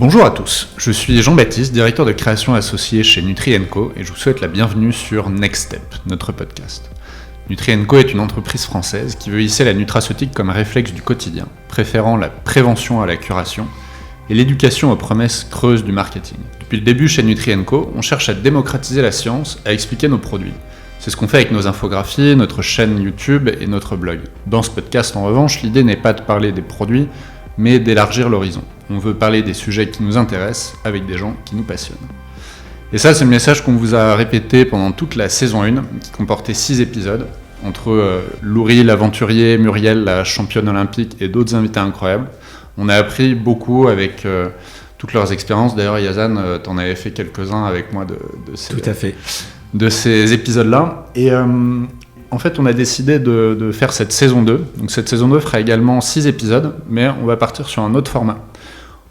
Bonjour à tous, je suis Jean-Baptiste, directeur de création associé chez Nutri & Co et je vous souhaite la bienvenue sur Next Step, notre podcast. Nutri & Co est une entreprise française qui veut hisser la nutraceutique comme réflexe du quotidien, préférant la prévention à la curation et l'éducation aux promesses creuses du marketing. Depuis le début chez Nutri & Co, on cherche à démocratiser la science, à expliquer nos produits. C'est ce qu'on fait avec nos infographies, notre chaîne YouTube et notre blog. Dans ce podcast, en revanche, l'idée n'est pas de parler des produits, mais d'élargir l'horizon. On veut parler des sujets qui nous intéressent avec des gens qui nous passionnent. Et ça, c'est le message qu'on vous a répété pendant toute la saison 1, qui comportait 6 épisodes, entre Loury, l'aventurier, Muriel, la championne olympique et d'autres invités incroyables. On a appris beaucoup avec toutes leurs expériences. D'ailleurs, Yazan, t'en avais fait quelques-uns avec moi de ces épisodes-là. Et en fait, on a décidé de faire cette saison 2. Donc cette saison 2 fera également 6 épisodes, mais on va partir sur un autre format.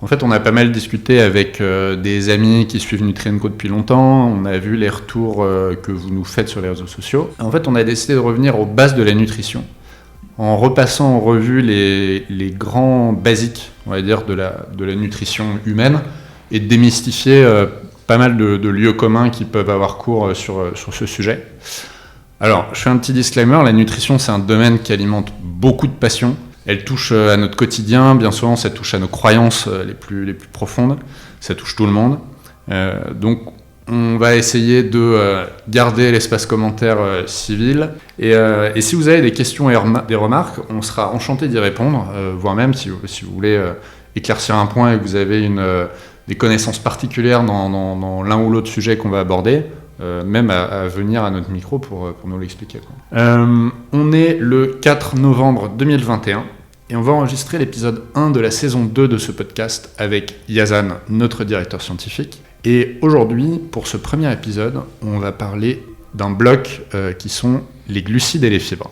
En fait, on a pas mal discuté avec des amis qui suivent Nutri & Co depuis longtemps. On a vu les retours que vous nous faites sur les réseaux sociaux. En fait, on a décidé de revenir aux bases de la nutrition, en repassant en revue les grands basiques, on va dire, de la nutrition humaine, et de démystifier pas mal de lieux communs qui peuvent avoir cours sur ce sujet. Alors, je fais un petit disclaimer, la nutrition, c'est un domaine qui alimente beaucoup de passion. Elle touche à notre quotidien, bien souvent ça touche à nos croyances les plus profondes, ça touche tout le monde. Donc on va essayer de garder l'espace commentaire civil. Et si vous avez des questions et des remarques, on sera enchanté d'y répondre, voire même si vous voulez éclaircir un point et que vous avez des connaissances particulières dans l'un ou l'autre sujet qu'on va aborder, même à venir à notre micro pour nous l'expliquer. On est le 4 novembre 2021 et on va enregistrer l'épisode 1 de la saison 2 de ce podcast avec Yazan, notre directeur scientifique. Et aujourd'hui, pour ce premier épisode, on va parler d'un bloc qui sont les glucides et les fibres.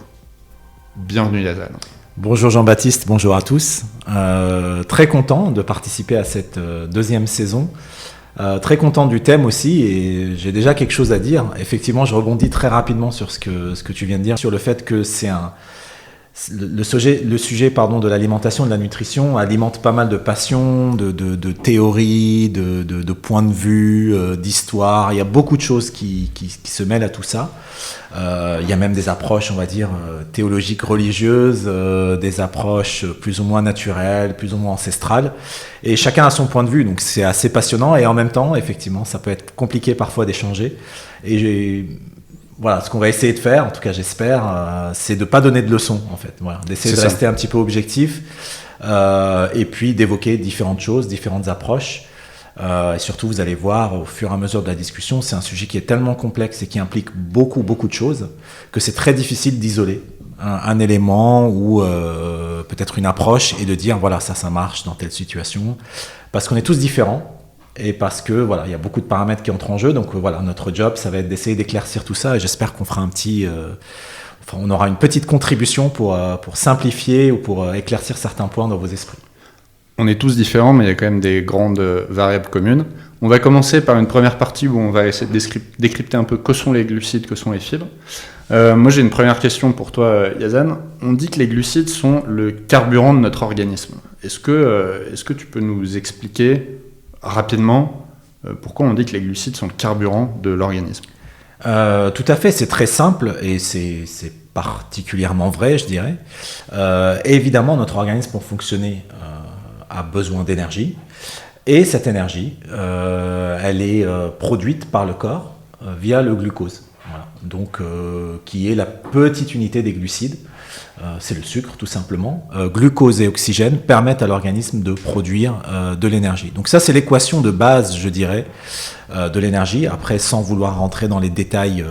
Bienvenue Yazan. Bonjour Jean-Baptiste, bonjour à tous. Très content de participer à cette deuxième saison. Très content du thème aussi et j'ai déjà quelque chose à dire. Effectivement, je rebondis très rapidement sur ce que tu viens de dire, sur le fait que le sujet de l'alimentation, de la nutrition alimente pas mal de passions, de théories, de points de vue, d'histoire. Il y a beaucoup de choses qui se mêlent à tout ça. Il y a même des approches, on va dire, théologiques, religieuses, des approches plus ou moins naturelles, plus ou moins ancestrales. Et chacun a son point de vue, donc c'est assez passionnant. Et en même temps, effectivement, ça peut être compliqué parfois d'échanger. Et voilà, ce qu'on va essayer de faire, en tout cas j'espère, c'est de ne pas donner de leçons, en fait. Voilà, d'essayer de rester un petit peu objectif et puis d'évoquer différentes choses, différentes approches. Et surtout, vous allez voir, au fur et à mesure de la discussion, c'est un sujet qui est tellement complexe et qui implique beaucoup de choses que c'est très difficile d'isoler un élément ou peut-être une approche et de dire, voilà, ça marche dans telle situation. Parce qu'on est tous différents. Et parce que voilà, il y a beaucoup de paramètres qui entrent en jeu, donc voilà, notre job, ça va être d'essayer d'éclaircir tout ça. Et j'espère qu'on fera on aura une petite contribution pour simplifier ou pour éclaircir certains points dans vos esprits. On est tous différents, mais il y a quand même des grandes variables communes. On va commencer par une première partie où on va essayer de décrypter un peu que sont les glucides, que sont les fibres. Moi, j'ai une première question pour toi, Yazan. On dit que les glucides sont le carburant de notre organisme. Est-ce que tu peux nous expliquer rapidement, pourquoi on dit que les glucides sont le carburant de l'organisme ? Tout à fait, c'est très simple et c'est particulièrement vrai, je dirais. Évidemment, notre organisme, pour fonctionner, a besoin d'énergie. Et cette énergie, elle est produite par le corps via le glucose. Voilà. Donc, qui est la petite unité des glucides. C'est le sucre tout simplement. Glucose et oxygène permettent à l'organisme de produire de l'énergie. Donc ça c'est l'équation de base, je dirais, de l'énergie. Après, sans vouloir rentrer dans les détails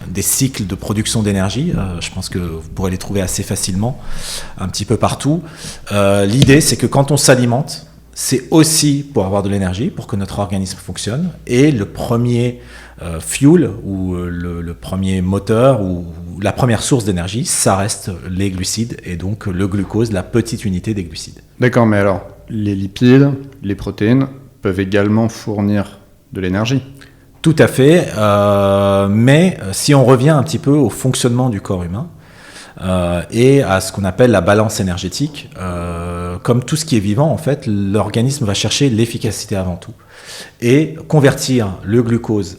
des cycles de production d'énergie, je pense que vous pourrez les trouver assez facilement, un petit peu partout. L'idée c'est que quand on s'alimente, c'est aussi pour avoir de l'énergie, pour que notre organisme fonctionne. Et le premier fuel ou le premier moteur ou la première source d'énergie, ça reste les glucides et donc le glucose, la petite unité des glucides. D'accord, mais alors les lipides, les protéines peuvent également fournir de l'énergie ? Tout à fait, mais si on revient un petit peu au fonctionnement du corps humain et à ce qu'on appelle la balance énergétique, comme tout ce qui est vivant, en fait, l'organisme va chercher l'efficacité avant tout. Et convertir le glucose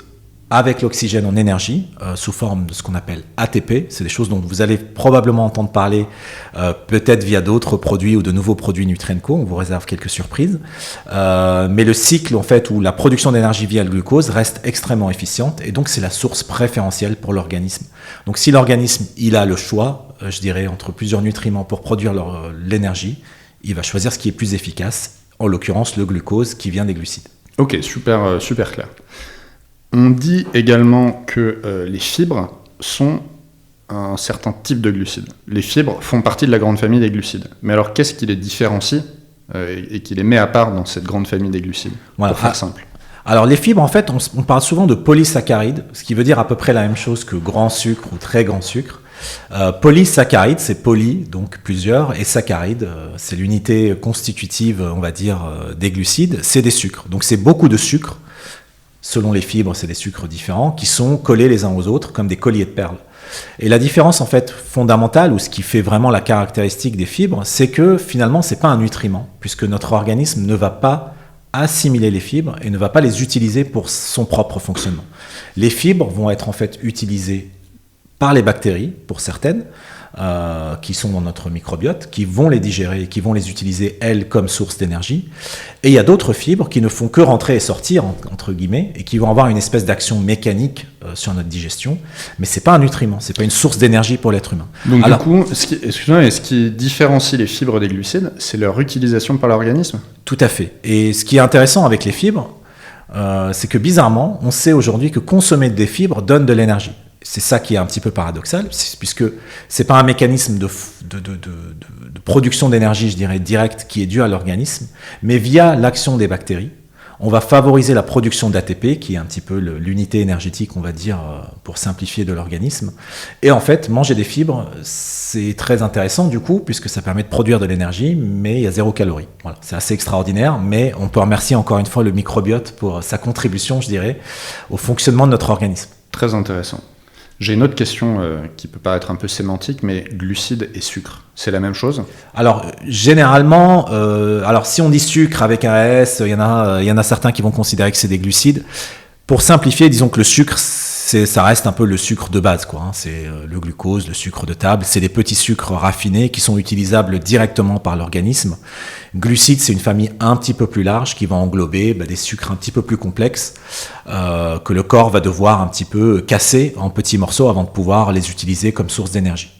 avec l'oxygène en énergie, sous forme de ce qu'on appelle ATP. C'est des choses dont vous allez probablement entendre parler, peut-être via d'autres produits ou de nouveaux produits Nutri&Co. On vous réserve quelques surprises. Mais le cycle, en fait, où la production d'énergie via le glucose reste extrêmement efficiente. Et donc, c'est la source préférentielle pour l'organisme. Donc, si l'organisme, il a le choix, je dirais, entre plusieurs nutriments pour produire l'énergie, il va choisir ce qui est plus efficace, en l'occurrence le glucose qui vient des glucides. Ok, super, super clair. On dit également que les fibres sont un certain type de glucides. Les fibres font partie de la grande famille des glucides. Mais alors, qu'est-ce qui les différencie et qui les met à part dans cette grande famille des glucides, pour faire simple? Alors, les fibres, en fait, on parle souvent de polysaccharides, ce qui veut dire à peu près la même chose que grand sucre ou très grand sucre. Polysaccharides, c'est poly, donc plusieurs, et saccharide, c'est l'unité constitutive, on va dire, des glucides, c'est des sucres. Donc, c'est beaucoup de sucre. Selon les fibres, c'est des sucres différents qui sont collés les uns aux autres comme des colliers de perles. Et la différence en fait fondamentale, ou ce qui fait vraiment la caractéristique des fibres, c'est que finalement c'est pas un nutriment, puisque notre organisme ne va pas assimiler les fibres et ne va pas les utiliser pour son propre fonctionnement. Les fibres vont être en fait utilisées par les bactéries, pour certaines, qui sont dans notre microbiote, qui vont les digérer et qui vont les utiliser, elles, comme source d'énergie. Et il y a d'autres fibres qui ne font que rentrer et sortir, entre guillemets, et qui vont avoir une espèce d'action mécanique sur notre digestion. Mais ce n'est pas un nutriment, ce n'est pas une source d'énergie pour l'être humain. Donc du coup, ce qui différencie les fibres des glucides, c'est leur utilisation par l'organisme ? Tout à fait. Et ce qui est intéressant avec les fibres, c'est que bizarrement, on sait aujourd'hui que consommer des fibres donne de l'énergie. C'est ça qui est un petit peu paradoxal, puisque c'est pas un mécanisme de production d'énergie, je dirais, direct qui est dû à l'organisme, mais via l'action des bactéries, on va favoriser la production d'ATP, qui est un petit peu l'unité énergétique, on va dire, pour simplifier, de l'organisme. Et en fait, manger des fibres, c'est très intéressant du coup, puisque ça permet de produire de l'énergie, mais il y a 0 calorie. Voilà, c'est assez extraordinaire, mais on peut remercier encore une fois le microbiote pour sa contribution, je dirais, au fonctionnement de notre organisme. Très intéressant. J'ai une autre question qui peut paraître un peu sémantique, mais glucides et sucre, c'est la même chose ? Alors, généralement, si on dit sucre avec un S, il y en a certains qui vont considérer que c'est des glucides. Pour simplifier, disons que le sucre, ça reste un peu le sucre de base, quoi. C'est le glucose, le sucre de table. C'est des petits sucres raffinés qui sont utilisables directement par l'organisme. Glucides, c'est une famille un petit peu plus large qui va englober des sucres un petit peu plus complexes que le corps va devoir un petit peu casser en petits morceaux avant de pouvoir les utiliser comme source d'énergie.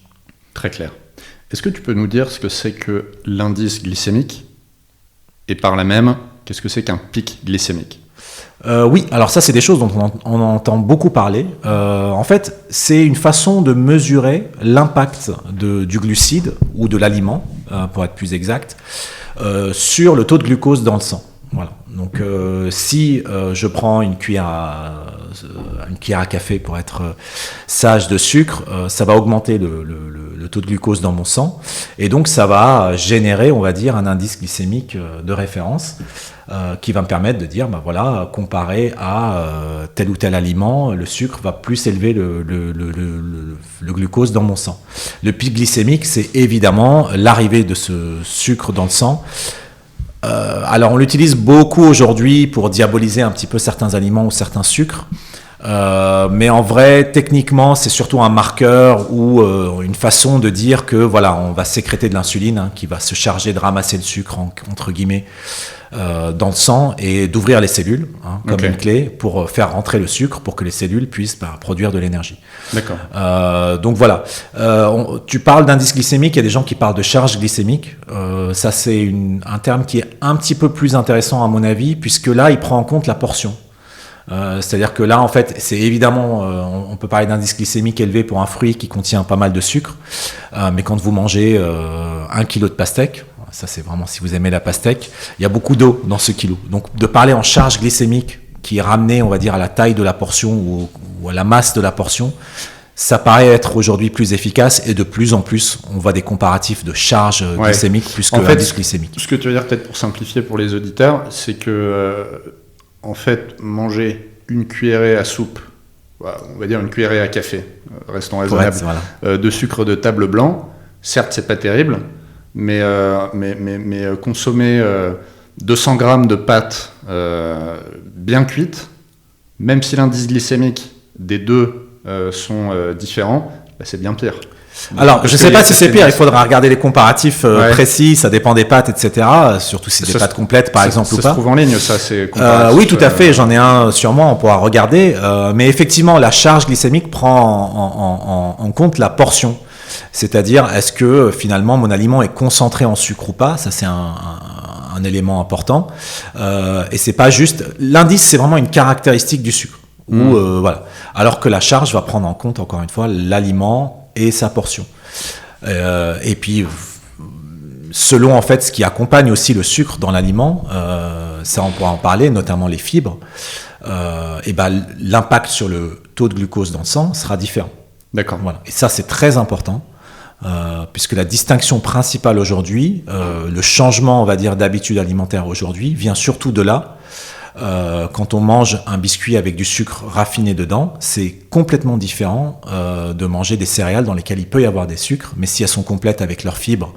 Très clair. Est-ce que tu peux nous dire ce que c'est que l'indice glycémique et par là même, qu'est-ce que c'est qu'un pic glycémique ? Oui, alors ça c'est des choses dont on entend beaucoup parler. En fait, c'est une façon de mesurer l'impact du glucide ou de l'aliment, pour être plus exact, sur le taux de glucose dans le sang. Voilà. Donc si je prends une cuillère à café, pour être sage, de sucre, ça va augmenter le taux de glucose dans mon sang, et donc ça va générer, on va dire, un indice glycémique de référence qui va me permettre de dire, comparé à tel ou tel aliment, le sucre va plus élever le glucose dans mon sang. Le pic glycémique, c'est évidemment l'arrivée de ce sucre dans le sang. Alors on l'utilise beaucoup aujourd'hui pour diaboliser un petit peu certains aliments ou certains sucres, mais en vrai, techniquement, c'est surtout un marqueur ou une façon de dire que voilà, on va sécréter de l'insuline qui va se charger de ramasser le sucre entre guillemets dans le sang et d'ouvrir les cellules comme une clé pour faire rentrer le sucre pour que les cellules puissent produire de l'énergie. D'accord. Donc voilà, tu parles d'indice glycémique, il y a des gens qui parlent de charge glycémique. Ça c'est un terme qui est un petit peu plus intéressant à mon avis, puisque là il prend en compte la portion. C'est-à-dire que là en fait c'est évidemment on peut parler d'indice glycémique élevé pour un fruit qui contient pas mal de sucre, mais quand vous mangez 1 kilo de pastèque, ça c'est vraiment si vous aimez la pastèque, il y a beaucoup d'eau dans ce kilo. Donc de parler en charge glycémique qui est ramenée, on va dire, à la taille de la portion ou à la masse de la portion, ça paraît être aujourd'hui plus efficace, et de plus en plus on voit des comparatifs de charge glycémique plus que l'indice glycémique. Ce que tu veux dire, peut-être pour simplifier pour les auditeurs, c'est que en fait manger une cuillerée à soupe, on va dire une cuillerée à café, restons raisonnables, de sucre de table blanc, certes c'est pas terrible, mais consommer 200 grammes de pâtes bien cuites, même si l'indice glycémique des deux sont différents, c'est bien pire. Alors, je ne sais pas si c'est pire, il faudra regarder les comparatifs précis, ça dépend des pâtes, etc. Surtout si c'est des pâtes complètes, par exemple, ou pas. Ça se trouve en ligne, ça, c'est oui, tout à fait, j'en ai un sur moi, on pourra regarder. Mais effectivement, la charge glycémique prend en compte la portion. C'est-à-dire, est-ce que finalement mon aliment est concentré en sucre ou pas? Ça, c'est un élément important. Et c'est pas juste... L'indice, c'est vraiment une caractéristique du sucre. Voilà. Alors que la charge va prendre en compte, encore une fois, l'aliment et sa portion. Et puis, selon en fait ce qui accompagne aussi le sucre dans l'aliment, ça on pourra en parler, notamment les fibres, et ben, l'impact sur le taux de glucose dans le sang sera différent. D'accord. Voilà. Et ça c'est très important, puisque la distinction principale aujourd'hui, le changement on va dire d'habitude alimentaire aujourd'hui, vient surtout de là. Quand on mange un biscuit avec du sucre raffiné dedans, c'est complètement différent de manger des céréales dans lesquelles il peut y avoir des sucres, mais si elles sont complètes avec leurs fibres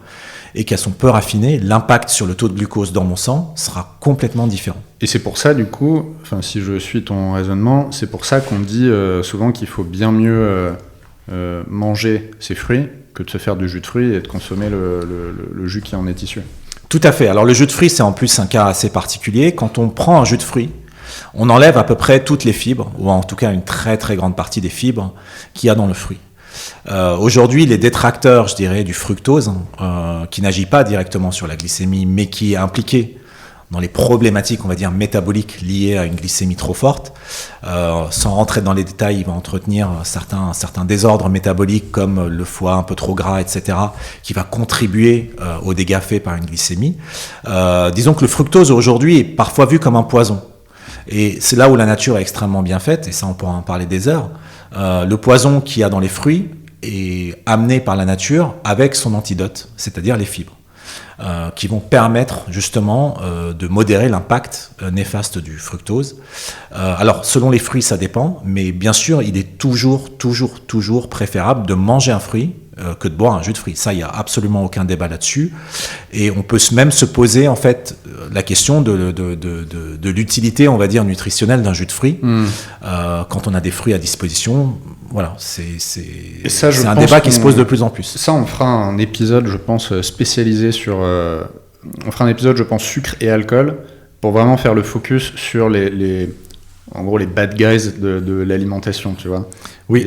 et qu'elles sont peu raffinées, l'impact sur le taux de glucose dans mon sang sera complètement différent. Et c'est pour ça, du coup, si je suis ton raisonnement, c'est pour ça qu'on dit souvent qu'il faut bien mieux manger ses fruits que de se faire du jus de fruits et de consommer le jus qui en est issu. Tout à fait. Alors le jus de fruits, c'est en plus un cas assez particulier. Quand on prend un jus de fruits, on enlève à peu près toutes les fibres, ou en tout cas une très très grande partie des fibres qu'il y a dans le fruit. Aujourd'hui, les détracteurs, je dirais, du fructose, qui n'agit pas directement sur la glycémie, mais qui est impliqué dans les problématiques, on va dire, métaboliques liées à une glycémie trop forte. Sans rentrer dans les détails, il va entretenir certains désordres métaboliques comme le foie un peu trop gras, etc., qui va contribuer aux dégâts faits par une glycémie. Disons que le fructose aujourd'hui est parfois vu comme un poison. Et c'est là où la nature est extrêmement bien faite, et ça on pourra en parler des heures. Le poison qu'il y a dans les fruits est amené par la nature avec son antidote, c'est-à-dire les fibres. Qui vont permettre justement de modérer l'impact néfaste du fructose. Alors, selon les fruits, ça dépend, mais bien sûr, il est toujours préférable de manger un fruit que de boire un jus de fruits. Ça, il n'y a absolument aucun débat là-dessus. Et on peut même se poser en fait la question de l'utilité, on va dire, nutritionnelle d'un jus de fruits. Quand on a des fruits à disposition, voilà, c'est un débat qui se pose de plus en plus. Ça, on fera un épisode, je pense, spécialisé sur... on fera un épisode, je pense, sucre et alcool, pour vraiment faire le focus sur en gros, les bad guys de l'alimentation, tu vois. Oui.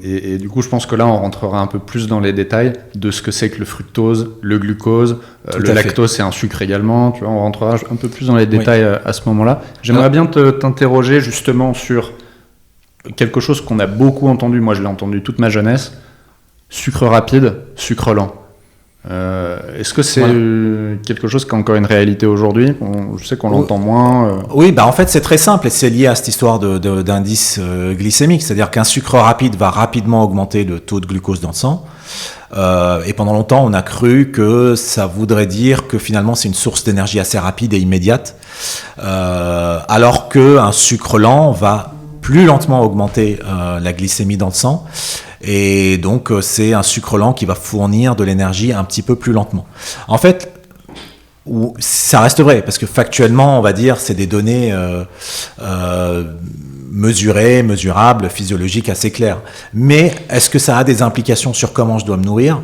Et du coup, je pense que là, on rentrera un peu plus dans les détails de ce que c'est que le fructose, le glucose, le lactose, c'est un sucre également. Tu vois, on rentrera un peu plus dans les détails à ce moment-là. J'aimerais bien t'interroger justement sur quelque chose qu'on a beaucoup entendu. Moi, je l'ai entendu toute ma jeunesse. Sucre rapide, sucre lent. Est-ce que c'est quelque chose qui a encore une réalité aujourd'hui? Je sais qu'on l'entend moins. Oui, en fait c'est très simple et c'est lié à cette histoire d'indice glycémique, c'est-à-dire qu'un sucre rapide va rapidement augmenter le taux de glucose dans le sang. Et pendant longtemps on a cru que ça voudrait dire que finalement c'est une source d'énergie assez rapide et immédiate, alors qu'un sucre lent va plus lentement augmenter la glycémie dans le sang. Et donc, c'est un sucre lent qui va fournir de l'énergie un petit peu plus lentement. En fait, ça reste vrai, parce que factuellement, on va dire, c'est des données mesurées, mesurables, physiologiques, assez claires. Mais est-ce que ça a des implications sur comment je dois me nourrir?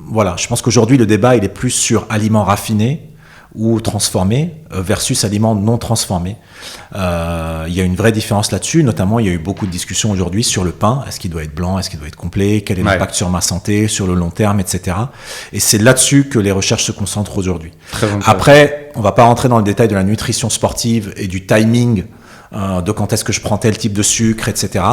Voilà, je pense qu'aujourd'hui, le débat, il est plus sur aliments raffinés ou transformés versus aliments non transformés. Il y a une vraie différence là-dessus, notamment il y a eu beaucoup de discussions aujourd'hui sur le pain. Est-ce qu'il doit être blanc, est-ce qu'il doit être complet, quel est l'impact sur ma santé, sur le long terme, etc. Et c'est là-dessus que les recherches se concentrent aujourd'hui. Après, on ne va pas rentrer dans le détail de la nutrition sportive et du timing de quand est-ce que je prends tel type de sucre, etc.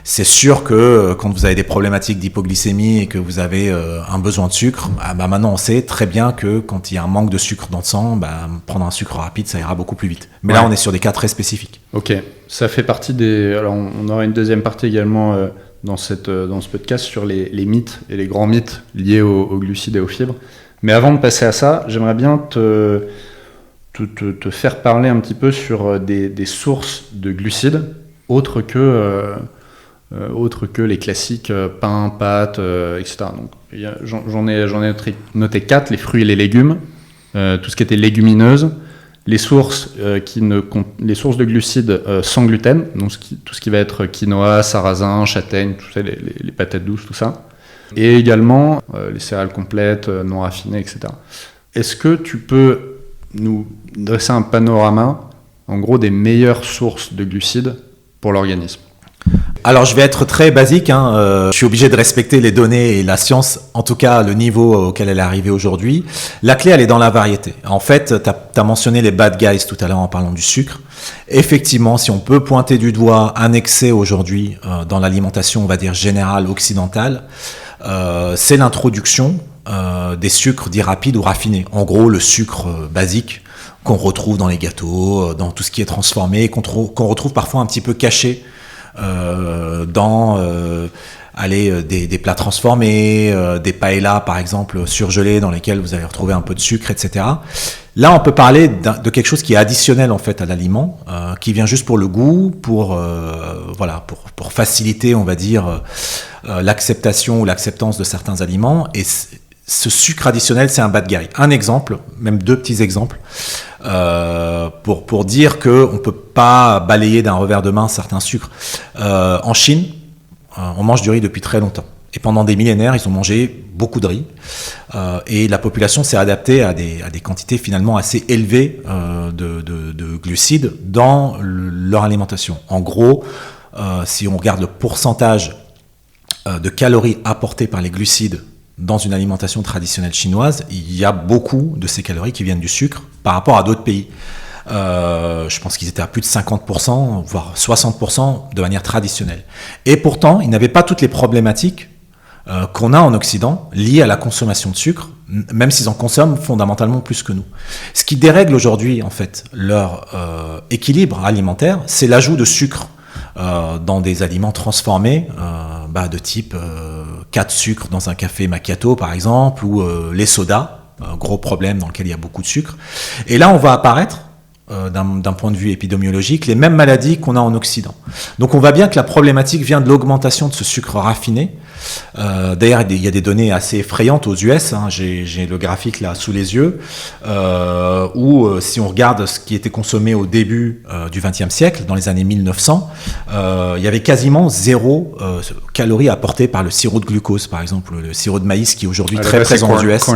C'est sûr que quand vous avez des problématiques d'hypoglycémie et que vous avez un besoin de sucre, maintenant on sait très bien que quand il y a un manque de sucre dans le sang, prendre un sucre rapide, ça ira beaucoup plus vite. Mais là, on est sur des cas très spécifiques. Ok, ça fait partie des... Alors on aura une deuxième partie également dans ce podcast sur les mythes et les grands mythes liés aux glucides et aux fibres. Mais avant de passer à ça, j'aimerais bien te faire parler un petit peu sur des sources de glucides autres que autres que les classiques pain, pâtes, etc. Donc, j'en ai noté 4, les fruits et les légumes, tout ce qui était légumineuse, les sources de glucides sans gluten, donc tout ce qui va être quinoa, sarrasin, châtaigne, tout ça, les patates douces, tout ça. Et également les céréales complètes, non raffinées, etc. Est-ce que tu peux nous dresser un panorama, en gros, des meilleures sources de glucides pour l'organisme? Alors je vais être très basique, je suis obligé de respecter les données et la science, en tout cas le niveau auquel elle est arrivée aujourd'hui. La clé, elle est dans la variété. En fait, tu as mentionné les bad guys tout à l'heure en parlant du sucre. Effectivement, si on peut pointer du doigt un excès aujourd'hui dans l'alimentation, on va dire générale, occidentale, c'est l'introduction des sucres dits rapides ou raffinés. En gros, le sucre basique qu'on retrouve dans les gâteaux, dans tout ce qui est transformé, qu'on retrouve parfois un petit peu caché dans des plats transformés, des paellas par exemple surgelés dans lesquels vous allez retrouver un peu de sucre, etc. Là, on peut parler de quelque chose qui est additionnel en fait à l'aliment, qui vient juste pour le goût, pour faciliter, on va dire, l'acceptation ou l'acceptance de certains aliments. Et ce sucre additionnel, c'est un bad guy. Un exemple, même 2 petits exemples, pour dire qu'on ne peut pas balayer d'un revers de main certains sucres. En Chine, on mange du riz depuis très longtemps. Et pendant des millénaires, ils ont mangé beaucoup de riz. Et la population s'est adaptée à des quantités finalement assez élevées de glucides dans leur alimentation. En gros, si on regarde le pourcentage de calories apportées par les glucides dans une alimentation traditionnelle chinoise, il y a beaucoup de ces calories qui viennent du sucre par rapport à d'autres pays. Je pense qu'ils étaient à plus de 50%, voire 60% de manière traditionnelle. Et pourtant, ils n'avaient pas toutes les problématiques qu'on a en Occident liées à la consommation de sucre, même s'ils en consomment fondamentalement plus que nous. Ce qui dérègle aujourd'hui, en fait, leur équilibre alimentaire, c'est l'ajout de sucre dans des aliments transformés de type 4 sucres dans un café macchiato par exemple, ou les sodas, gros problème dans lequel il y a beaucoup de sucre. Et là, on va apparaître d'un point de vue épidémiologique les mêmes maladies qu'on a en Occident. Donc on voit bien que la problématique vient de l'augmentation de ce sucre raffiné. D'ailleurs, il y a des données assez effrayantes aux US, j'ai le graphique là sous les yeux, où si on regarde ce qui était consommé au début du XXe siècle, dans les années 1900, il y avait quasiment 0 calories apportées par le sirop de glucose, par exemple, le sirop de maïs qui est aujourd'hui très présent aux US.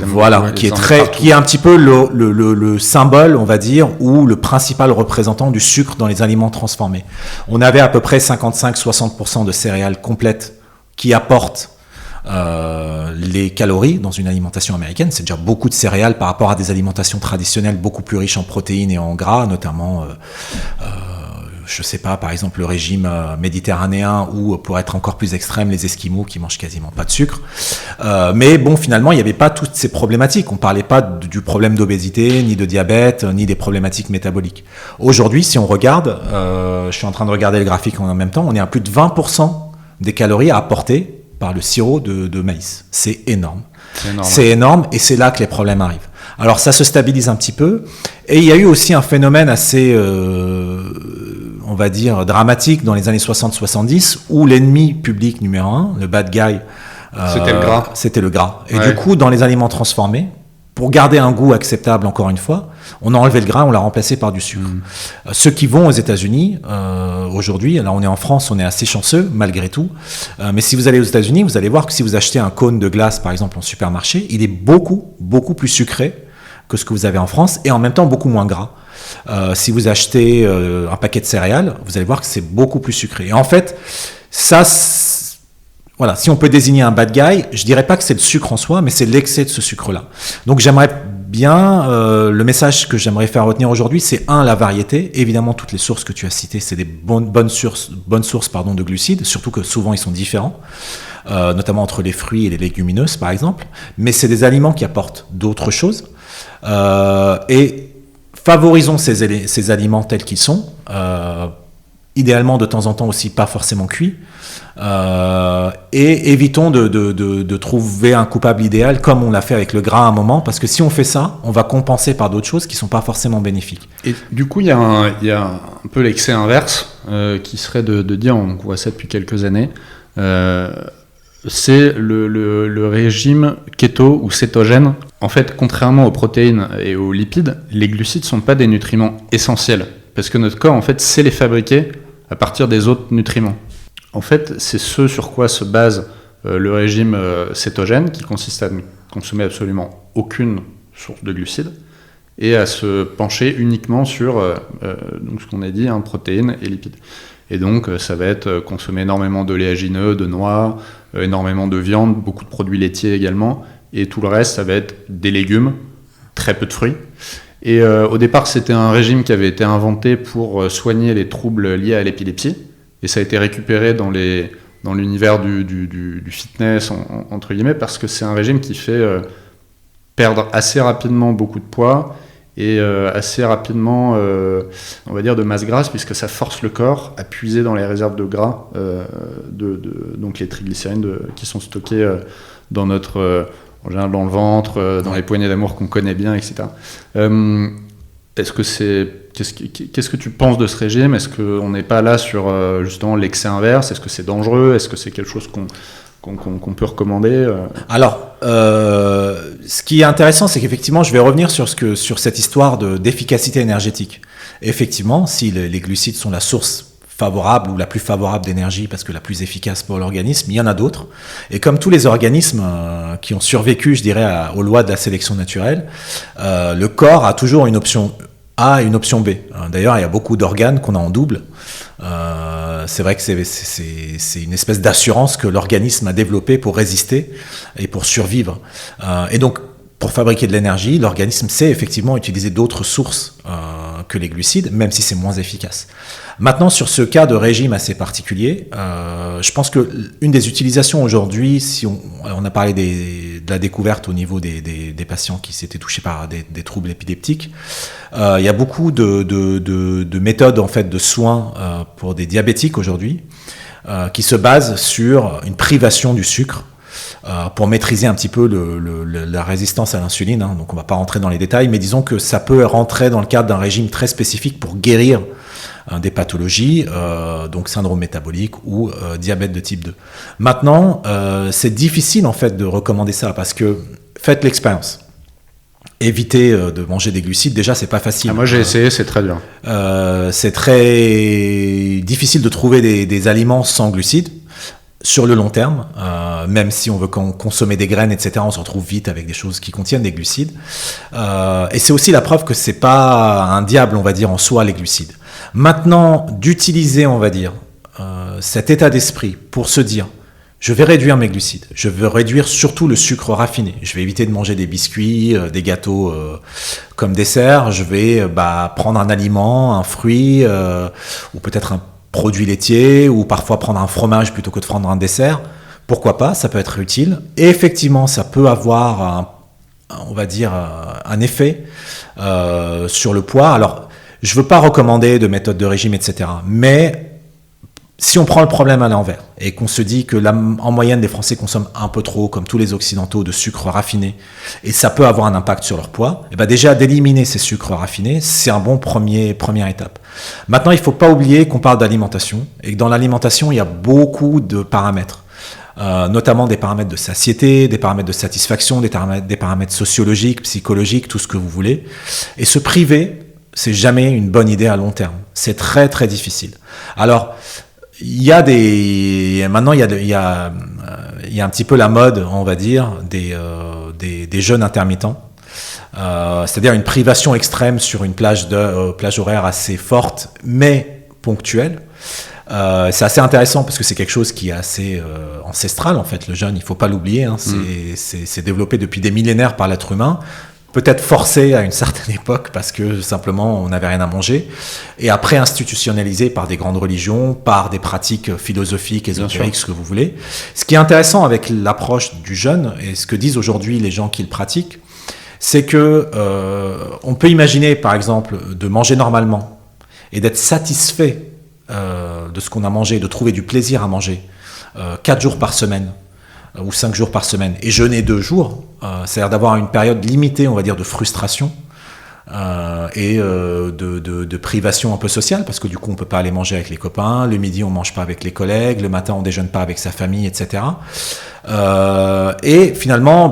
Voilà, qui est un petit peu le symbole, on va dire, ou le principal représentant du sucre dans les aliments transformés. On avait à peu près 55-60% de céréales complètes qui apportent les calories dans une alimentation américaine. C'est déjà beaucoup de céréales par rapport à des alimentations traditionnelles beaucoup plus riches en protéines et en gras, notamment je sais pas, par exemple le régime méditerranéen, ou pour être encore plus extrême, les Esquimaux qui mangent quasiment pas de sucre. Mais bon, finalement, il n'y avait pas toutes ces problématiques. On parlait pas du problème d'obésité, ni de diabète, ni des problématiques métaboliques. Aujourd'hui, si on regarde, je suis en train de regarder le graphique en même temps, on est à plus de 20% des calories à apporter par le sirop de maïs. C'est énorme. C'est énorme, et c'est là que les problèmes arrivent. Alors ça se stabilise un petit peu, et il y a eu aussi un phénomène assez, on va dire, dramatique dans les années 60-70, où l'ennemi public numéro 1, le bad guy, c'était le gras. Et du coup, dans les aliments transformés, pour garder un goût acceptable, encore une fois, on a enlevé le gras, on l'a remplacé par du sucre. Ceux qui vont aux États-Unis aujourd'hui, alors on est en France, on est assez chanceux malgré tout, mais si vous allez aux États-Unis, vous allez voir que si vous achetez un cône de glace, par exemple en supermarché, il est beaucoup plus sucré que ce que vous avez en France, et en même temps beaucoup moins gras. Si vous achetez un paquet de céréales, vous allez voir que c'est beaucoup plus sucré. Et en fait, ça, voilà, si on peut désigner un bad guy, je dirais pas que c'est le sucre en soi, mais c'est l'excès de ce sucre-là. Donc j'aimerais bien, le message que j'aimerais faire retenir aujourd'hui, c'est la variété. Évidemment, toutes les sources que tu as citées, c'est des bonnes sources de glucides, surtout que souvent ils sont différents, notamment entre les fruits et les légumineuses par exemple. Mais c'est des aliments qui apportent d'autres choses, et favorisons ces aliments tels qu'ils sont. idéalement de temps en temps aussi pas forcément cuit. Et évitons de trouver un coupable idéal comme on l'a fait avec le gras à un moment, parce que si on fait ça, on va compenser par d'autres choses qui sont pas forcément bénéfiques. Et du coup, il y a un peu l'excès inverse qui serait de dire, on voit ça depuis quelques années, c'est le régime keto ou cétogène. En fait, contrairement aux protéines et aux lipides, les glucides sont pas des nutriments essentiels, parce que notre corps en fait sait les fabriquer à partir des autres nutriments. En fait, c'est ce sur quoi se base le régime cétogène, qui consiste à ne consommer absolument aucune source de glucides et à se pencher uniquement sur donc ce qu'on a dit, protéines et lipides. Et donc, ça va être consommer énormément d'oléagineux, de noix, énormément de viande, beaucoup de produits laitiers également, et tout le reste, ça va être des légumes, très peu de fruits. Et au départ, c'était un régime qui avait été inventé pour soigner les troubles liés à l'épilepsie. Et ça a été récupéré dans l'univers du fitness, entre guillemets, parce que c'est un régime qui fait perdre assez rapidement beaucoup de poids et assez rapidement, on va dire, de masse grasse, puisque ça force le corps à puiser dans les réserves de gras, donc les triglycérides qui sont stockés dans notre, en général dans le ventre, dans les poignées d'amour qu'on connaît bien, etc. Qu'est-ce que tu penses de ce régime ? Est-ce qu'on n'est pas là sur justement l'excès inverse ? Est-ce que c'est dangereux ? Est-ce que c'est quelque chose qu'on peut recommander ? Alors, ce qui est intéressant, c'est qu'effectivement, je vais revenir sur cette histoire d'efficacité énergétique. Et effectivement, si les glucides sont la source favorable ou la plus favorable d'énergie, parce que la plus efficace pour l'organisme, il y en a d'autres. Et comme tous les organismes qui ont survécu, je dirais, aux lois de la sélection naturelle, le corps a toujours une option A et une option B. D'ailleurs, il y a beaucoup d'organes qu'on a en double. C'est vrai que c'est une espèce d'assurance que l'organisme a développée pour résister et pour survivre. Et donc, pour fabriquer de l'énergie, l'organisme sait effectivement utiliser d'autres sources que les glucides, même si c'est moins efficace. Maintenant, sur ce cas de régime assez particulier, je pense qu'une des utilisations aujourd'hui, si on a parlé de la découverte au niveau des patients qui s'étaient touchés par des troubles épileptiques, il y a beaucoup de méthodes en fait, de soins pour des diabétiques aujourd'hui qui se basent sur une privation du sucre, pour maîtriser un petit peu la résistance à l'insuline. Donc on ne va pas rentrer dans les détails, mais disons que ça peut rentrer dans le cadre d'un régime très spécifique pour guérir des pathologies, donc syndrome métabolique ou diabète de type 2. Maintenant, c'est difficile en fait de recommander ça parce que faites l'expérience. Éviter de manger des glucides, déjà c'est pas facile. Moi j'ai essayé, c'est très dur. C'est très difficile de trouver des aliments sans glucides. Sur le long terme, même si on veut consommer des graines, etc., on se retrouve vite avec des choses qui contiennent des glucides. Et c'est aussi la preuve que c'est pas un diable, on va dire, en soi, les glucides. Maintenant, d'utiliser, on va dire, cet état d'esprit pour se dire, je vais réduire mes glucides, je veux réduire surtout le sucre raffiné, je vais éviter de manger des biscuits, des gâteaux comme dessert, je vais prendre un aliment, un fruit, ou peut-être un produits laitiers ou parfois prendre un fromage plutôt que de prendre un dessert, pourquoi pas, ça peut être utile. Et effectivement, ça peut avoir un effet sur le poids. Alors, je ne veux pas recommander de méthode de régime, etc. Mais si on prend le problème à l'envers et qu'on se dit que en moyenne, les Français consomment un peu trop, comme tous les Occidentaux, de sucre raffiné, et ça peut avoir un impact sur leur poids, et déjà d'éliminer ces sucres raffinés, c'est un bon première étape. Maintenant, il ne faut pas oublier qu'on parle d'alimentation, et que dans l'alimentation, il y a beaucoup de paramètres. Notamment des paramètres de satiété, des paramètres de satisfaction, des paramètres sociologiques, psychologiques, tout ce que vous voulez. Et se priver, c'est jamais une bonne idée à long terme. C'est très très difficile. Alors, maintenant il y a un petit peu la mode, on va dire, des jeûnes intermittents. C'est-à-dire une privation extrême sur une plage horaire assez forte, mais ponctuelle. C'est assez intéressant parce que c'est quelque chose qui est assez ancestral en fait, le jeûne, il ne faut pas l'oublier, c'est développé depuis des millénaires par l'être humain, peut-être forcé à une certaine époque parce que simplement on n'avait rien à manger, et après institutionnalisé par des grandes religions, par des pratiques philosophiques, ésotériques, ce que vous voulez. Ce qui est intéressant avec l'approche du jeûne, et ce que disent aujourd'hui les gens qui le pratiquent, c'est que on peut imaginer par exemple de manger normalement et d'être satisfait de ce qu'on a mangé, de trouver du plaisir à manger 4 jours par semaine ou 5 jours par semaine et jeûner 2 jours, c'est-à-dire d'avoir une période limitée, on va dire, de frustration et de privation un peu sociale, parce que du coup on peut pas aller manger avec les copains, le midi on mange pas avec les collègues, le matin on déjeune pas avec sa famille, etc. Et finalement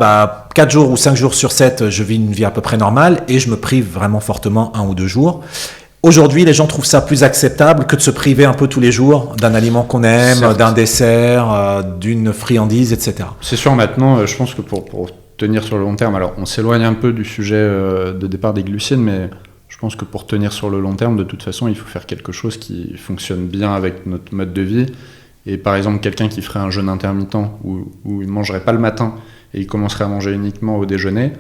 4 jours ou 5 jours sur 7 je vis une vie à peu près normale et je me prive vraiment fortement 1 ou 2 jours. Aujourd'hui, les gens trouvent ça plus acceptable que de se priver un peu tous les jours d'un aliment qu'on aime, certes, d'un dessert, d'une friandise, etc. C'est sûr, maintenant, je pense que pour tenir sur le long terme, alors on s'éloigne un peu du sujet de départ des glucides, mais je pense que pour tenir sur le long terme, de toute façon, il faut faire quelque chose qui fonctionne bien avec notre mode de vie. Et par exemple, quelqu'un qui ferait un jeûne intermittent où il ne mangerait pas le matin et il commencerait à manger uniquement au déjeuner,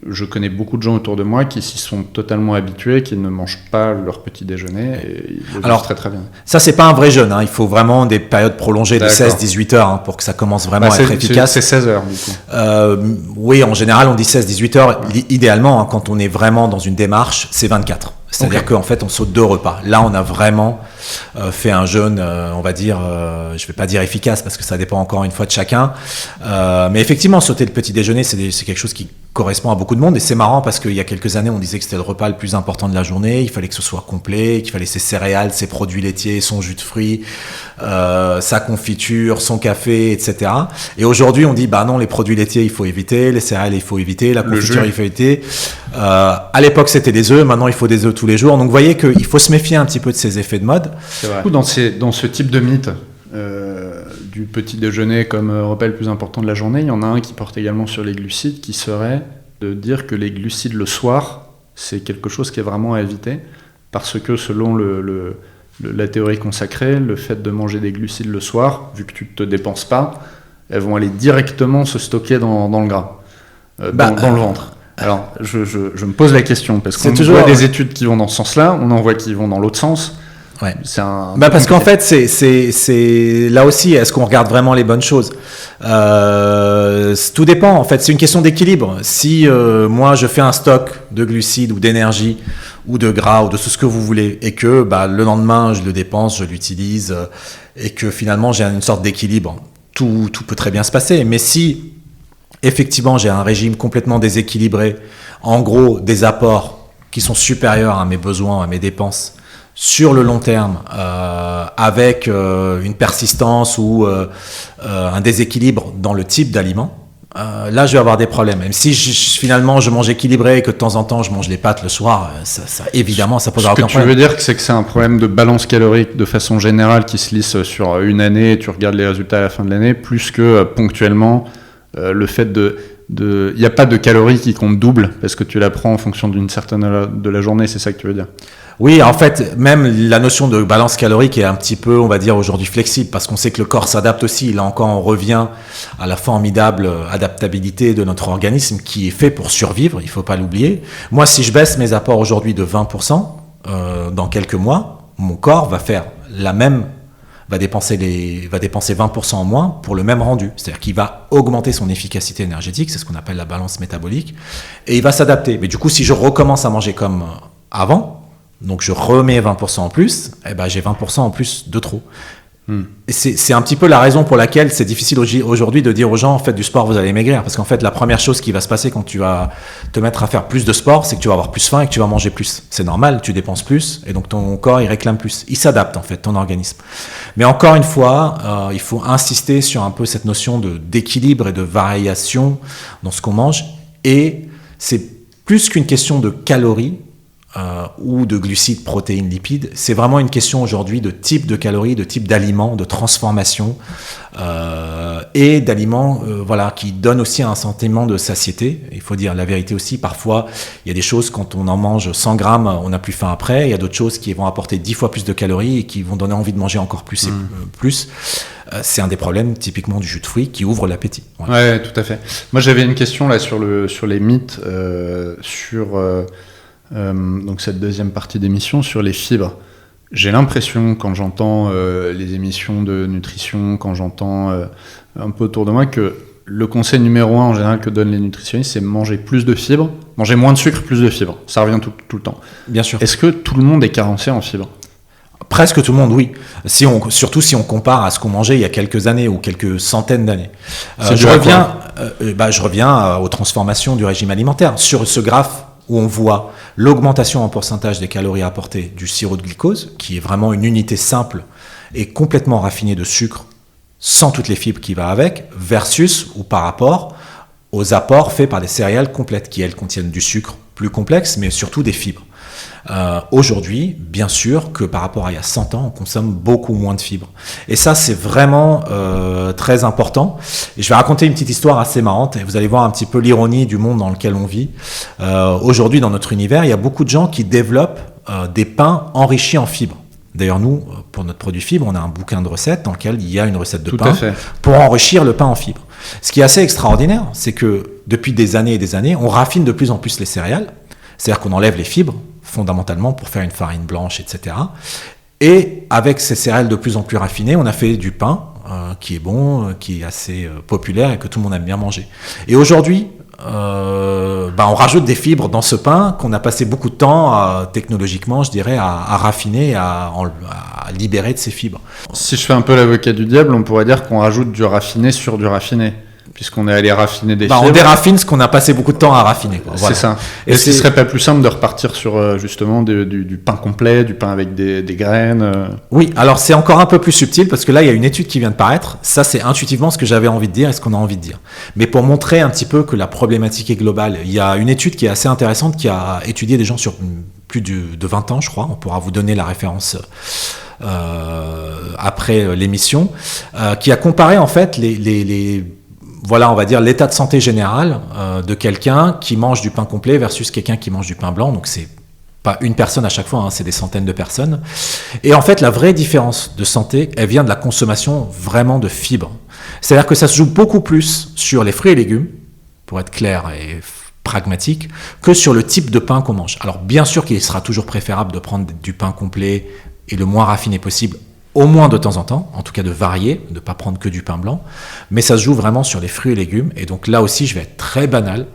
je connais beaucoup de gens autour de moi qui s'y sont totalement habitués, qui ne mangent pas leur petit déjeuner et ils le vivent très très bien. Ça, c'est pas un vrai jeûne, hein. Il faut vraiment des périodes prolongées de 16-18 heures pour que ça commence vraiment à être efficace. C'est 16 heures du coup. Oui, en général on dit 16-18 heures. Idéalement, quand on est vraiment dans une démarche, c'est 24. C'est-à-dire qu'en fait on saute 2 repas. Là on a vraiment fait un jeûne, on va dire, je vais pas dire efficace parce que ça dépend encore une fois de chacun, mais effectivement sauter le petit déjeuner c'est quelque chose qui correspond à beaucoup de monde et c'est marrant parce qu'il y a quelques années on disait que c'était le repas le plus important de la journée, il fallait que ce soit complet, qu'il fallait ses céréales, ses produits laitiers, son jus de fruits, sa confiture, son café, etc. Et aujourd'hui on dit non, les produits laitiers il faut éviter, les céréales il faut éviter, la confiture il faut éviter. À l'époque c'était des œufs, maintenant il faut des œufs tous les jours, donc vous voyez qu'il faut se méfier un petit peu de ces effets de mode. C'est vrai. Dans ce type de mythe du petit déjeuner comme repas le plus important de la journée, il y en a un qui porte également sur les glucides, qui serait de dire que les glucides le soir, c'est quelque chose qui est vraiment à éviter, parce que selon la théorie consacrée, le fait de manger des glucides le soir, vu que tu ne te dépenses pas, elles vont aller directement se stocker dans le gras, dans le ventre. Alors, je me pose la question, parce qu'on voit des études qui vont dans ce sens-là, on en voit qui vont dans l'autre sens. Ouais. Parce qu'en fait, c'est là aussi, est-ce qu'on regarde vraiment les bonnes choses ? Tout dépend, en fait, c'est une question d'équilibre. Si moi, je fais un stock de glucides ou d'énergie ou de gras ou de tout ce que vous voulez, et que le lendemain, je le dépense, je l'utilise, et que finalement, j'ai une sorte d'équilibre, tout peut très bien se passer. Mais si effectivement, j'ai un régime complètement déséquilibré, en gros, des apports qui sont supérieurs à mes besoins, à mes dépenses, sur le long terme, avec une persistance ou un déséquilibre dans le type d'aliment, là, je vais avoir des problèmes. Même si finalement, je mange équilibré et que de temps en temps, je mange les pâtes le soir, évidemment, ça posera aucun problème. Ce que tu veux dire, c'est que c'est un problème de balance calorique de façon générale qui se lisse sur une année et tu regardes les résultats à la fin de l'année, plus que ponctuellement... le fait il n'y a pas de calories qui comptent double parce que tu la prends en fonction d'une certaine de la journée, c'est ça que tu veux dire ? Oui, en fait, même la notion de balance calorique est un petit peu, on va dire, aujourd'hui flexible parce qu'on sait que le corps s'adapte aussi. Là encore, on revient à la formidable adaptabilité de notre organisme qui est fait pour survivre, il ne faut pas l'oublier. Moi, si je baisse mes apports aujourd'hui de 20%, dans quelques mois, mon corps va faire va dépenser 20% en moins pour le même rendu. C'est-à-dire qu'il va augmenter son efficacité énergétique, c'est ce qu'on appelle la balance métabolique, et il va s'adapter. Mais du coup, si je recommence à manger comme avant, donc je remets 20% en plus, j'ai 20% en plus de trop. Et c'est un petit peu la raison pour laquelle c'est difficile aujourd'hui de dire aux gens, faites du sport, vous allez maigrir. Parce qu'en fait, la première chose qui va se passer quand tu vas te mettre à faire plus de sport, c'est que tu vas avoir plus faim et que tu vas manger plus. C'est normal, tu dépenses plus et donc ton corps, il réclame plus. Il s'adapte en fait, ton organisme. Mais encore une fois, il faut insister sur un peu cette notion d'équilibre et de variation dans ce qu'on mange. Et c'est plus qu'une question de calories, ou de glucides, protéines, lipides. C'est vraiment une question aujourd'hui de type de calories, de type d'aliments, de transformation et d'aliments qui donnent aussi un sentiment de satiété. Il faut dire la vérité aussi, parfois il y a des choses quand on en mange 100 grammes, on n'a plus faim après. Il y a d'autres choses qui vont apporter 10 fois plus de calories et qui vont donner envie de manger encore plus et plus. C'est un des problèmes typiquement du jus de fruits qui ouvre l'appétit. Voilà. Ouais, tout à fait. Moi j'avais une question là sur les mythes, donc cette deuxième partie d'émission sur les fibres. J'ai l'impression quand j'entends les émissions de nutrition, quand j'entends un peu autour de moi que le conseil numéro 1 en général que donnent les nutritionnistes, c'est manger plus de fibres, manger moins de sucre, plus de fibres. Ça revient tout le temps. Bien sûr. Est-ce que tout le monde est carencé en fibres ? Presque tout le monde, oui. Surtout si on compare à ce qu'on mangeait il y a quelques années ou quelques centaines d'années. Je reviens aux transformations du régime alimentaire. Sur ce graphe où on voit l'augmentation en pourcentage des calories apportées du sirop de glucose, qui est vraiment une unité simple et complètement raffinée de sucre, sans toutes les fibres qui va avec, versus ou par rapport aux apports faits par des céréales complètes, qui elles contiennent du sucre plus complexe, mais surtout des fibres. Aujourd'hui, bien sûr que par rapport à il y a 100 ans, on consomme beaucoup moins de fibres. Et ça, c'est vraiment très important. Et je vais raconter une petite histoire assez marrante, et vous allez voir un petit peu l'ironie du monde dans lequel on vit. Aujourd'hui, dans notre univers, il y a beaucoup de gens qui développent des pains enrichis en fibres. D'ailleurs, nous, pour notre produit fibre, on a un bouquin de recettes dans lequel il y a une recette de pain pour enrichir le pain en fibres. Ce qui est assez extraordinaire, c'est que depuis des années et des années, on raffine de plus en plus les céréales. C'est-à-dire qu'on enlève les fibres, fondamentalement, pour faire une farine blanche, etc. Et avec ces céréales de plus en plus raffinées, on a fait du pain qui est bon, qui est assez populaire et que tout le monde aime bien manger. Et aujourd'hui, on rajoute des fibres dans ce pain qu'on a passé beaucoup de temps, technologiquement, je dirais, à raffiner, à libérer de ces fibres. Si je fais un peu l'avocat du diable, on pourrait dire qu'on rajoute du raffiné sur du raffiné. Puisqu'on est allé raffiner des fibres. On déraffine ce qu'on a passé beaucoup de temps à raffiner. Voilà. C'est ça. Est-ce qu'il ne serait pas plus simple de repartir sur justement du pain complet, du pain avec des graines Oui, alors c'est encore un peu plus subtil parce que là, il y a une étude qui vient de paraître. Ça, c'est intuitivement ce que j'avais envie de dire et ce qu'on a envie de dire. Mais pour montrer un petit peu que la problématique est globale, il y a une étude qui est assez intéressante qui a étudié des gens sur plus de 20 ans, je crois. On pourra vous donner la référence après l'émission, qui a comparé en fait on va dire l'état de santé général de quelqu'un qui mange du pain complet versus quelqu'un qui mange du pain blanc. Donc c'est pas une personne à chaque fois, c'est des centaines de personnes. Et en fait, la vraie différence de santé, elle vient de la consommation vraiment de fibres. C'est-à-dire que ça se joue beaucoup plus sur les fruits et légumes, pour être clair et pragmatique, que sur le type de pain qu'on mange. Alors bien sûr qu'il sera toujours préférable de prendre du pain complet et le moins raffiné possible, au moins de temps en temps, en tout cas de varier, de ne pas prendre que du pain blanc, mais ça se joue vraiment sur les fruits et légumes, et donc là aussi je vais être très banal,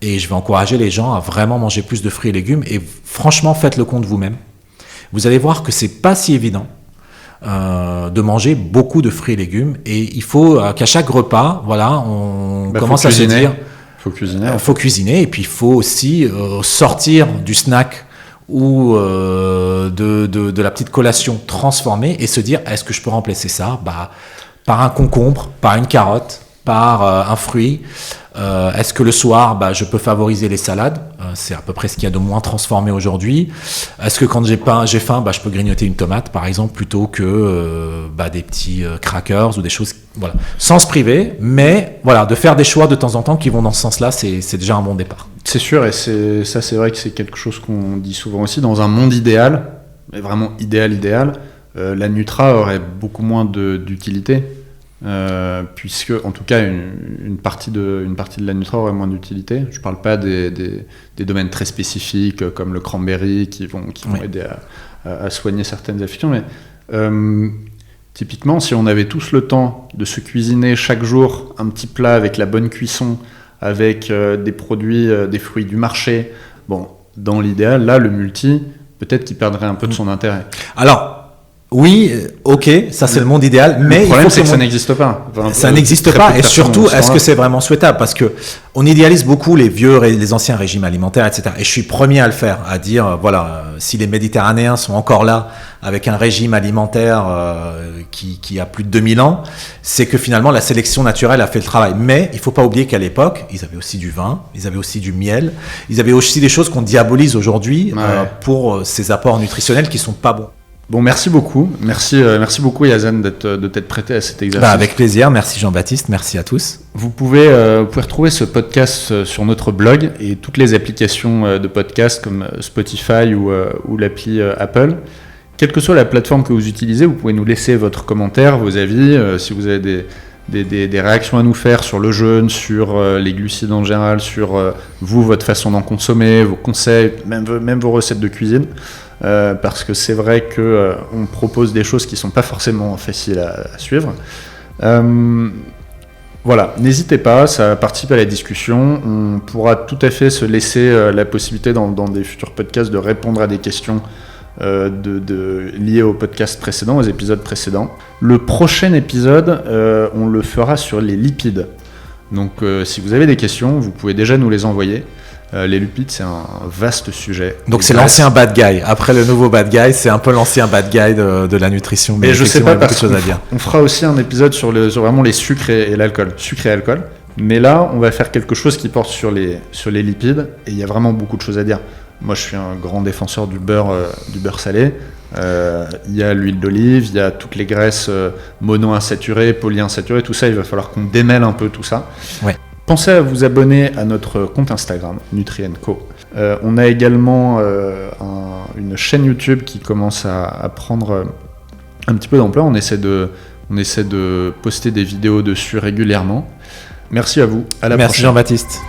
et je vais encourager les gens à vraiment manger plus de fruits et légumes, et franchement faites le compte vous-même. Vous allez voir que c'est pas si évident de manger beaucoup de fruits et légumes, et il faut qu'à chaque repas, on commence à se dire... Faut cuisiner, et puis il faut aussi sortir du snack ou de la petite collation transformée et se dire est-ce que je peux remplacer ça par un concombre, par une carotte, par un fruit. Est-ce que le soir je peux favoriser les salades, c'est à peu près ce qu'il y a de moins transformé aujourd'hui. Est-ce que quand j'ai faim je peux grignoter une tomate par exemple plutôt que des petits crackers ou des choses, voilà, sans se priver, mais voilà, de faire des choix de temps en temps qui vont dans ce sens-là, c'est déjà un bon départ. C'est sûr, et c'est vrai que c'est quelque chose qu'on dit souvent aussi. Dans un monde idéal, mais vraiment idéal, la Nutra aurait beaucoup moins d'utilité, puisque, en tout cas, une partie de la Nutra aurait moins d'utilité. Je ne parle pas des domaines très spécifiques, comme le cranberry, qui vont aider à soigner certaines affections, mais typiquement, si on avait tous le temps de se cuisiner chaque jour un petit plat avec la bonne cuisson, avec des produits, des fruits du marché. Dans l'idéal, là, le multi, peut-être qu'il perdrait un peu de son intérêt. Alors, oui, ok, ça c'est le monde idéal, mais le problème c'est que ça n'existe pas. Ça n'existe pas, et surtout, est-ce que c'est vraiment souhaitable ? Parce que on idéalise beaucoup les anciens régimes alimentaires, etc. Et je suis premier à le faire, à dire, si les Méditerranéens sont encore là, avec un régime alimentaire qui a plus de 2000 ans, c'est que finalement la sélection naturelle a fait le travail. Mais il ne faut pas oublier qu'à l'époque, ils avaient aussi du vin, ils avaient aussi du miel, ils avaient aussi des choses qu'on diabolise aujourd'hui pour ces apports nutritionnels qui ne sont pas bons. Bon, merci beaucoup. Merci beaucoup Yazan de t'être prêté à cet exercice. Avec plaisir. Merci Jean-Baptiste. Merci à tous. Vous pouvez retrouver ce podcast sur notre blog et toutes les applications de podcast comme Spotify ou l'appli Apple. Quelle que soit la plateforme que vous utilisez, vous pouvez nous laisser votre commentaire, vos avis, si vous avez des réactions à nous faire sur le jeûne, sur les glucides en général, sur votre façon d'en consommer, vos conseils, même vos recettes de cuisine. Parce que c'est vrai qu'on propose des choses qui ne sont pas forcément faciles à suivre. Voilà, n'hésitez pas, ça participe à la discussion. On pourra tout à fait se laisser la possibilité dans des futurs podcasts de répondre à des questions liés au podcast précédent, aux épisodes précédents. Le prochain épisode, on le fera sur les lipides. Donc si vous avez des questions, vous pouvez déjà nous les envoyer. Les lipides, c'est un vaste sujet. Donc c'est l'ancien bad guy. Après le nouveau bad guy, c'est un peu l'ancien bad guy de la nutrition. Mais je sais pas, parce qu'on fera aussi un épisode sur vraiment les sucres et l'alcool. Sucre et alcool. Mais là, on va faire quelque chose qui porte sur les lipides. Et il y a vraiment beaucoup de choses à dire. Moi, je suis un grand défenseur du beurre salé. Il y a l'huile d'olive, il y a toutes les graisses monoinsaturées, polyinsaturées, tout ça. Il va falloir qu'on démêle un peu tout ça. Ouais. Pensez à vous abonner à notre compte Instagram, Nutri&Co. On a également une chaîne YouTube qui commence à prendre un petit peu d'ampleur. On essaie de poster des vidéos dessus régulièrement. Merci à vous. À la prochaine. Merci Jean-Baptiste.